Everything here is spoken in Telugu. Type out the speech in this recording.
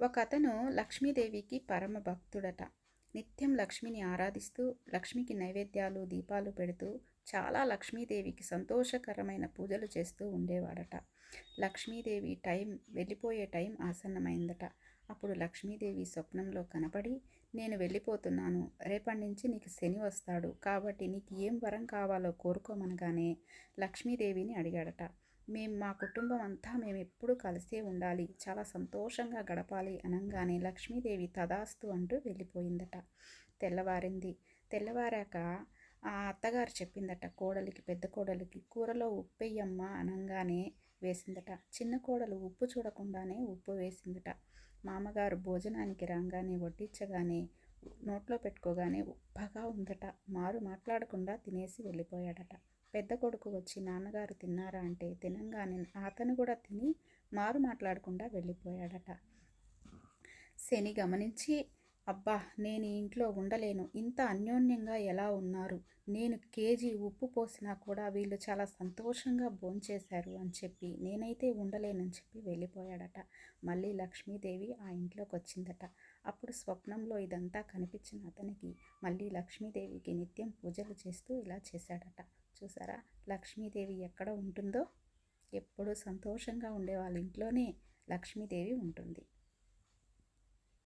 ఒకతను లక్ష్మీదేవికి పరమ భక్తుడట. నిత్యం లక్ష్మిని ఆరాధిస్తూ, లక్ష్మికి నైవేద్యాలు, దీపాలు పెడుతూ, చాలా లక్ష్మీదేవికి సంతోషకరమైన పూజలు చేస్తూ ఉండేవాడట. లక్ష్మీదేవి వెళ్ళిపోయే టైం ఆసన్నమైందట. అప్పుడు లక్ష్మీదేవి స్వప్నంలో కనపడి, నేను వెళ్ళిపోతున్నాను, రేపటి నుంచి నీకు శని వస్తాడు, కాబట్టి నీకు ఏం వరం కావాలో కోరుకోమనగానే లక్ష్మీదేవిని అడిగాడట. మా కుటుంబం అంతా మేమెప్పుడూ కలిసే ఉండాలి, చాలా సంతోషంగా గడపాలి అనంగానే లక్ష్మీదేవి తదాస్తు అంటూ వెళ్ళిపోయిందట. తెల్లవారింది. తెల్లవారాక ఆ అత్తగారు చెప్పిందట కోడలికి, పెద్ద కోడలికి, కూరలో ఉప్పెయ్యమ్మా అనంగానే వేసిందట. చిన్న కోడలు ఉప్పు చూడకుండానే ఉప్పు వేసిందట. మామగారు భోజనానికి రాగానే వడ్డించగానే నోట్లో పెట్టుకోగానే ఉప్పగా ఉందట. మారు మాట్లాడకుండా తినేసి వెళ్ళిపోయాడట. పెద్ద కొడుకు వచ్చి నాన్నగారు తిన్నారా అంటే తినంగానే అతను కూడా తిని మారు మాట్లాడకుండా వెళ్ళిపోయాడట. శని గమనించి, అబ్బా, నేను ఈ ఇంట్లో ఉండలేను, ఇంత అన్యోన్యంగా ఎలా ఉన్నారు, నేను కేజీ ఉప్పు పోసినా కూడా వీళ్ళు చాలా సంతోషంగా భోంచేశారు అని చెప్పి నేనైతే ఉండలేనని చెప్పి వెళ్ళిపోయాడట. మళ్ళీ లక్ష్మీదేవి ఆ ఇంట్లోకి వచ్చిందట. అప్పుడు స్వప్నంలో ఇదంతా కనిపించిన అతనికి మళ్ళీ లక్ష్మీదేవికి నిత్యం పూజలు చేస్తూ ఇలా చేశాడట. చూసారా, లక్ష్మీదేవి ఎక్కడ ఉంటుందో, ఎప్పుడూ సంతోషంగా ఉండే వాళ్ళ ఇంట్లోనే లక్ష్మీదేవి ఉంటుంది.